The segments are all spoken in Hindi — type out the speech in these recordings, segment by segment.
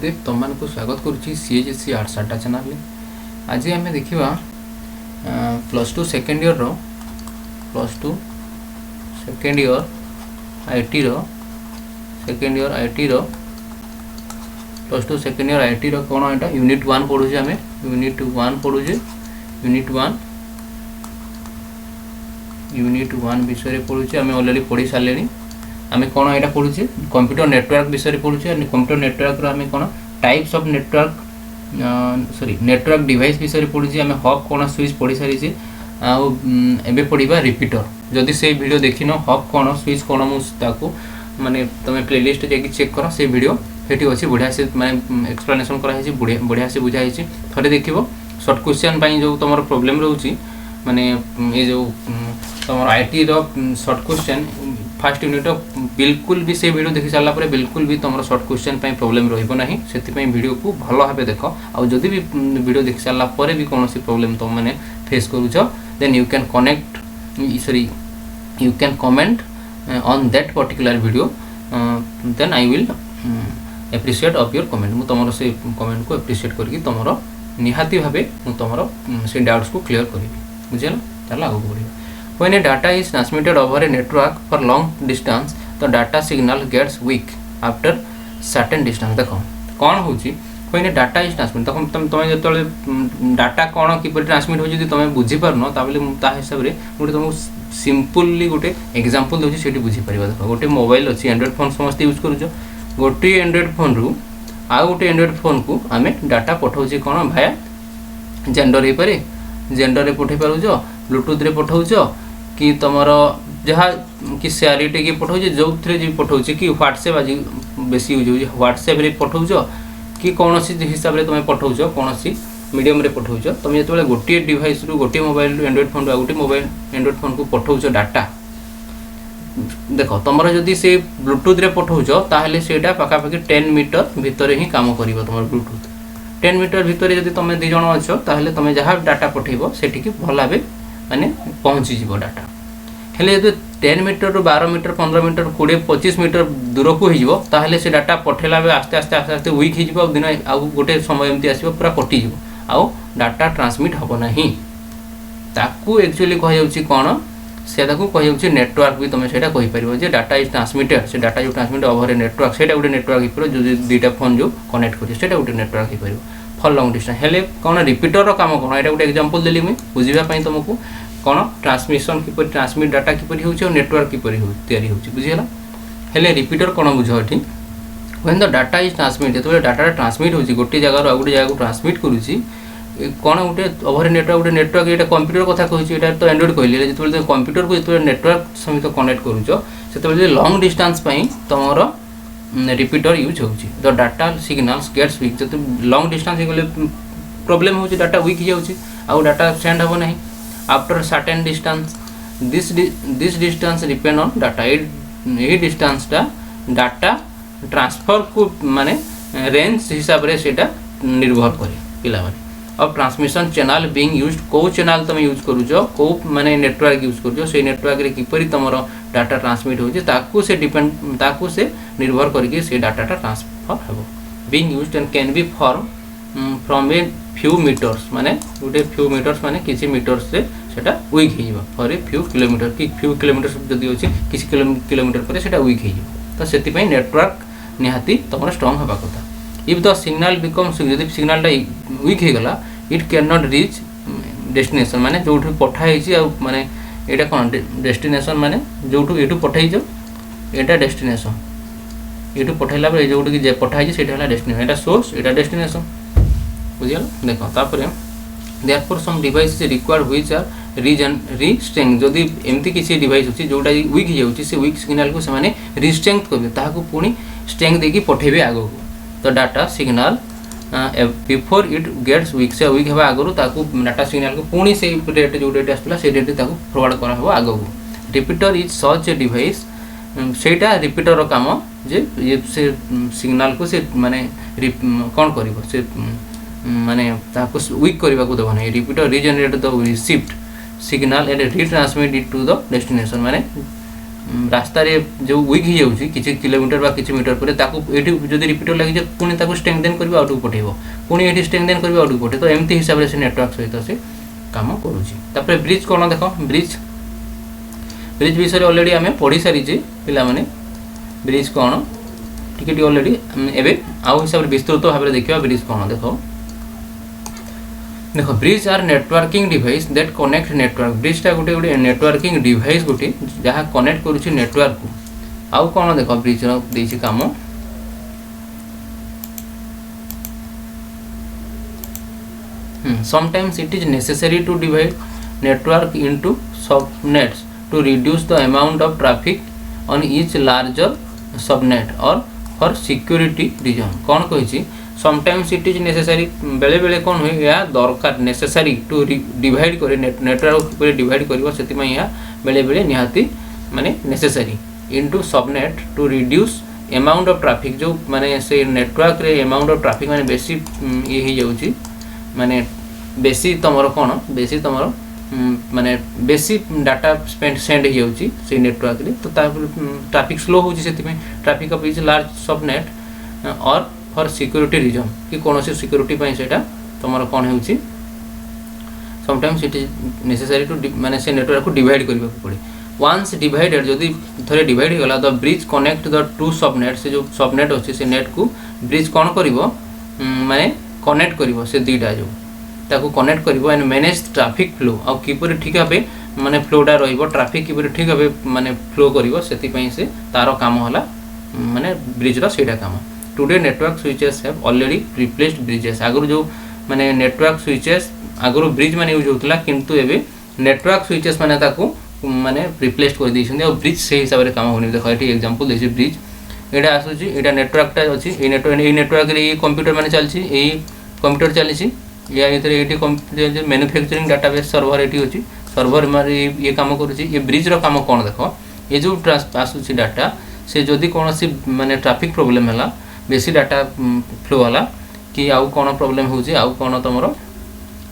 वासुदेव तुमको स्वागत करुच्ची सीएचएससी आर्ट्स आड्डा चैनल। आज आम देखा +2 second year IT +2 second year IT कौन यहाँ यूनिट 1 पढ़ुचे आम यूनिट 1 विषय पढ़ुचे आम अलरेडी पढ़ी सारे। आम कौन यहाँ पढ़ुचे कंप्यूटर नेटवर्क विषय पढ़ुचे। कंप्यूटर नेटवर्क आम कौन types of network network device विषय पढ़ुचे। आम हब कौन स्विच पढ़ी सारी आबे पढ़ा रिपीटर। जदि से वीडियो देखिन हब कौन स्विच कौन मुझे माने तुम प्लेलिस्ट जाकि चेक कर से वीडियो सेठी अच्छी बढ़िया से माने एक्सप्लेनेशन कराई बढ़िया से बुझाई थे देख सर्ट क्वेश्चन जो तुम प्रोब्लेम रोचे माने ये जो तुम IT shirt question first unit बिल्कुल भी से वीडियो देखी सारा बिल्कुल भी तुम सर्ट क्वेश्चन प्रॉब्लम रही से वीडियो को भल भाव देख आउ जदि भी वीडियो देखी सारा भी कौन प्रोब्लेम तुम मैंने फेस करुच then you can you can comment on that particular video then I will appreciate of your comment. मु तुम से कमेंट को एप्रिशिएट करके तुम निहाती भाव तुम से डाउट्स को क्लियर करी बुझेल। चल आगे बढ़िया। When a data is transmitted over a network for long distance, the data signal gets weak after certain distance। देखो कौन होची when a data is transmitted तुम जो डाटा कौन किपर ट्रांसमिट हो जदि तुम बुझी पारन ताबले ता हिसाब रे गोटे तुमको सिंपली गोटे एग्जांपल दोची सेठी बुझी परिबा। देखो गोटे मोबाइल अछि एंड्रॉइड फोन समस्त यूज करूछ गोटे एंड्रॉइड फोन रु आ गोटे एंड्रॉइड फोन को आमे डाटा पठाउछी कौन भाया जेंडर हे पारे जेंडर रे पठै पारुछ ब्लूटूथ रे पठाउछ कि तुम जहाँ कि शेयरिटी की पठाऊँ जो थी पठाऊँ कि व्हाट्सएप आज बेसी यूज हो व्हाट्सएप रे पठाऊँ कि कौन हिसाब से तुम पठाऊँ कौन मीडियम रे पठाऊँ तुम जो गोटे डिवाइस रु गोटे मोबाइल एंड्रॉइड फोन रु गोटे मोबाइल एंड्रॉइड फोन को पठाऊँ डाटा देख तुम जदि से ब्लूटूथ रे पठाऊँ ताहले सेटा पाखापाखि 10 मीटर भितर ही काम कर तुम ब्लूटूथ 10 मीटर भितर जब तुम 2 जन अच्छ ताहले तुम जहाँ डाटा पठेब सेठी भल भाव माने पहुँची जीव डाटा हेले जो 10 मीटर रु 12 मीटर 15 मीटर 20-25 मीटर दूर को हो ताहले से डाटा पठेला बेले आस्ते आस्ते आस्ते आस्ते वीक हो दिन आउ गोटे समय एमती आसो पूरा कटिज आउ डाटा ट्रांसमिट हम ना ताकू एक्चुअली कह कौन से कह नेटवर्क भी तुम से कहीपर डाटा इज ट्रांसमिटेड से डाटा जो ट्रांसमिट ओवर ए नेटवर्क से गोटे नेटवर्क हो जो दुईटा फोन जो कनेक्ट कर गोटे नेटवर्क हो पार फॉर लॉन्ग डिस्टेंस हेले कौन रिपीटर काम कौन यहाँ गोटे एग्जांपल देली मुझे बुझापी तुमको कौन ट्रांसमिशन किपर ट्रांसमिट डाटा किपर हो नेटवर्क किपर हो बुझीगला हेले रिपीटर कौन बुझ ये when the data is transmit जो डाटा ट्रांसमिट हो गोटे जगार आ गोटे जगह ट्रांसमिट करुच्ची कौन गोटे ओवर नेटवर्क ये कंप्यूटर कथा कही तो एंड्रॉइड कहली जो कंप्यूटर को जो नेटवर्क सहित कनेक्ट करुच लॉन्ग डिस्टेंस तुम रिपीटर यूज हो the data signals gets weak जो लॉन्ग डिस्टेंस गले प्रॉब्लम हो डाटा वीक हो डाटा सेंड हम ना after certain distance this distance depend on data ये डिस्टेंसटा डाटा ट्रांसफर को माने रेंज हिसाब से निर्भर करे पिला माने अब ट्रांसमिशन चैनल बीइंग यूज्ड को चैनल तुम यूज करूछ को माने नेटवर्क यूज करूछ से नेटवर्क रे किपरि तुमरो डाटा ट्रांसमिट होजे ताकू से डिपेंड ताकू से निर्भर करके से डाटा ट्रांसफर हेबो being used and can be from a few meters माने गोटे फ्यू मीटर्स माने किसी मीटर से सेटा वीक हो फॉर ए फ्यू किलोमीटर कि फ्यू किलोमीटर जदि अच्छे किसी किलोमीटर पर सेटा वीक हो तो से नेटवर्क निहाती तुम स्ट्रॉन्ग हवा कथा। इफ द सिग्नल बिकम्स जब सिग्नलटा वीक हो गला it can not reach destination माने जो पठाई माने यहाँ कौन डेस्टिनेशन माने जो यू पठाई यहाँ डेस्टिनेशन यू पठाइला जो पठाई से डेस्टिनेशन यहाँ सोर्स यहाँ डेस्टिनेशन बुझीगल। देख तापर therefore some device required which are restraint जदि एमती किसी डिवाइस अच्छी जोटा वीक हो से वीक सिग्नल को से रिस्ट्रेंथ करेंगे पुणी स्ट्रेंथ देकी पठेबे आगो तो data signal before it gets weak से वीक होगा आगु डाटा सिग्नल को पुणी से डेट जो डेट आसला से डेट फरवर्ड करा आगो repeater is such a device सेटा रिपीटर काम जे से सिग्नल को से माने कौन कर से माने वीक करने को देना repeater regenerate the received signal and retransmit it to the destination माने रास्ता रे जो वीक हो जाउची किछि किलोमीटर बा किछि मीटर पर ताकू एठी जदी रिपीटर लागि जे पुनी ताकू स्ट्रेंथेन करबा आउट पठेबो पुनी एठी स्ट्रेंथेन करबा आउट पठे तो एमती हिसाब रे से नेटवर्क सहित से काम करूची। तापर ब्रिज कोन देखो ब्रिज विषय रे ऑलरेडी हमें पढ़ी सारी जे पिला माने ब्रिज कोन टिके ऑलरेडी एबे आउ हिसाब रे विस्तृत भाव रे देखिबा ब्रिज कोन देखो bridge are networking device that connect network bridge टा गोटे गोटे नेटवर्किंग डिवाइस गोटे जहाँ कनेक्ट करूची नेटवर्क को आउ कौन देख ब्रिज देछि काम sometimes it is necessary to divide network into subnets to reduce the amount of traffic on each larger subnet or for security reason कौन कहिछि समटाइम्स इट इज नेसेसरी बेले बेले कौन हुए या दरकार नेसेसरी टू डिवाइड करे नेटवर्क को डिवाइड करबो सेति में या बेले बेले निहाती माने necessary into subnet to reduce amount of traffic जो माने से नेटवर्क रे अमाउंट ऑफ ट्रैफिक माने बेसी ये ही जाउची माने बेसी तमरो कोन बेसी तमरो माने बेसी डाटा सेंड ही जाउची से नेटवर्क रे तो ट्रैफिक स्लो होची सेति में traffic of is large subnet और फॉर सिक्योरिटी रीजन कि कौन से सिक्योरिटी पाई सेटा तमरो कोन होउची sometimes it is necessary to माने से नेटवर्क को डिवाइड करबा पड़े वंस डिवाइडेड जदी थरे डिवाइड गला the bridge connect the two subnet से जो सबनेट होची से नेट को ब्रिज कोन करिवो माने कनेक्ट करिवो से दुईटा जो ताको कनेक्ट करिवो एंड मैनेज ट्रैफिक फ्लो आ किपरि ठीक भाबे माने फ्लोटा रहइबो ट्रैफिक किपरि ठीक भाबे माने फ्लो करिवो सेति पई से तारो काम होला माने ब्रिज रो सेटा काम today network switches have already replaced bridges आगु जो माने नेटवर्क स्विचेस आगु ब्रिज माने यूज होतला किंतु एबे नेटवर्क स्विचेस माने ताको माने रिप्लेस कर दैछन और ब्रिज से हिसाब रे काम होनी देखो एठी एग्जांपल देछि ब्रिज एडा आसुची एडा नेटवर्क टा अछि ए नेटवर्क रे ए कंप्यूटर माने चलछि ए कंप्यूटर चलिछि या एथरे एठी कंप्यूटर मैन्युफैक्चरिंग डाटाबेस सर्वर एठी अछि सर्वर मारे ये काम करूछि ये ब्रिज रो काम कोन देखो ये जो आसुची डाटा से जदी कोनोसी माने ट्रैफिक प्रॉब्लम हला बेसी डाटा फ्लो वाला कि आउ कोन प्रॉब्लम होउची आउ कोन तमरो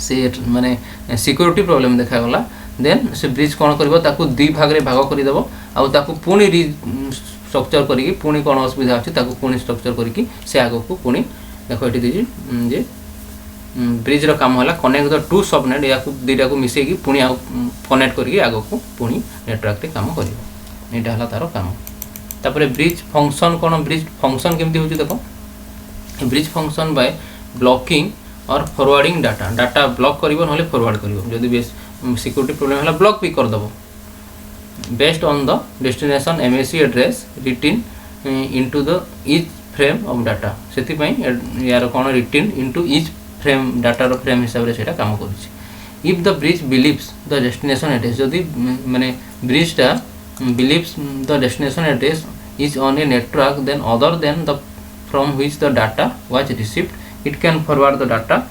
से माने सिक्योरिटी प्रॉब्लम देखा गला देन से ब्रिज कोन करबो ताकू दुई भाग रे भाग करि देबो आउ ताकू पुनी स्ट्रक्चर करिकि पुनी कोन असुविधा अछि ताकू पुनी स्ट्रक्चर करिकि से आगो को पुनी देखो एठी दिजी जे ब्रिज रो काम होला कनेक्ट द टू सबनेट या को दुईटा को मिसे कि पुनी आउ कनेक्ट करिकि आगो को पुनी नेटवर्क रे काम करिवो एटा हला तारो काम तापरे ब्रिज फंक्शन कोन ब्रिज फंक्शन केमती होची देखो ब्रिज फंक्शन बाय ब्लॉकिंग और फॉरवर्डिंग डाटा ब्लॉक करिवो नले फॉरवर्ड करिवो जदी बेस सिक्योरिटी प्रॉब्लम हला ब्लॉक भी कर दबो based on the destination MAC address written into the each frame of data सेति पई यार कोन written into each frame data रो फ्रेम हिसाब रे सेटा काम करूची if the bridge believes the destination address जदी माने ब्रिज टा believes the destination address is on a network then other than the from which the data was received it can forward the data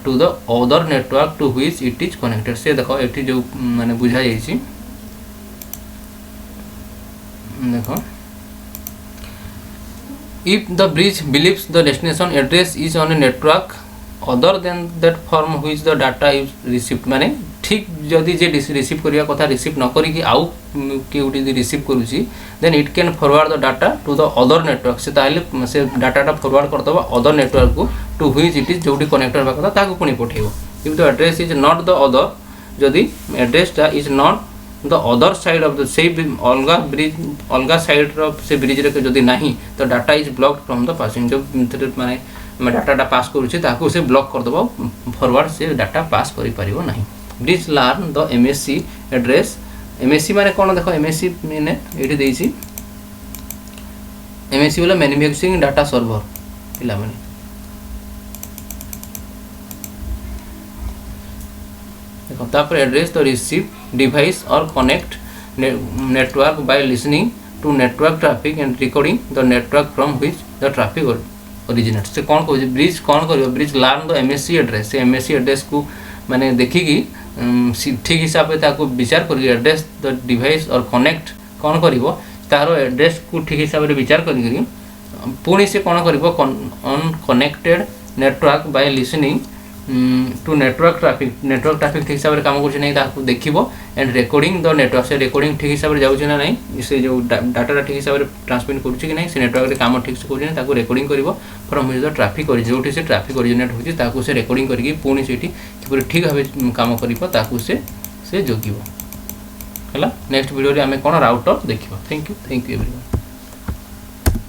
to the other network to which it is connected से देखो एठी जो माने बुझा जाईची देखो if the bridge believes the destination address is on a network other than that from which the data is received माने ठीक जदि जे रिसीव करिया कथा रिसीव न करी कि आउ के उठी रिसीव करूची then it can forward the data to the other network से ताले से डाटाटा फॉरवर्ड करतबा अदर नेटवर्क को टू व्हिच इट इज जोटी कनेक्टर बा कथा ताको पुनी पठेबो if the address is not the other जदि एड्रेसटा is not the other side of the same अलगा ब्रिज अलगा साइड ऑफ से ब्रिज रे जदि नाही तो data is blocked from the passing जो माने डाटाटा पास करूची ताको से ब्लॉक कर दबो फॉरवर्ड से डाटा पास करि परिबो नाही bridge learn the MSC address MSC माने कोन देखो एमएससी माने एठी देइछि एमएससी वाला मैन्युफैक्चरिंग डाटा सर्वर पिला माने देखो तापर एड्रेस द रिसीव डिवाइस और connect network by listening to network traffic and recording the network from which the traffic originate से कोन कहै ब्रिज कोन करियो bridge learn the MSC address से एमएससी एड्रेस को माने देखिकी ठीक हिसाब से ताको विचार करी एड्रेस द डिवाइस और कनेक्ट कोन करिवो तारो एड्रेस को ठीक हिसाब से विचार करी पुणी से कोन करिवो on connected network by listening to network traffic ठीक हिसाब से काम कर देखो एंड रिकॉर्डिंग द नेटवर्क से रिकॉर्डिंग ठीक हिसाब से जाऊँ ना नहीं से जो डाटा ठीक हिसाब से ट्रांसमिट करुच्ची कि नहीं से नेटवर्क रे काम ठीक से कर रिकॉर्डिंग कर फ्रॉम हिज द ट्राफिक जो से ट्राफिक ओरिजिनेट होती से रिकॉर्डिंग करके पुणी से कि ठीक भाव काम कर से जोगिब है। नेक्स्ट वीडियो आम कौन राउटर देखा। Thank you everyone.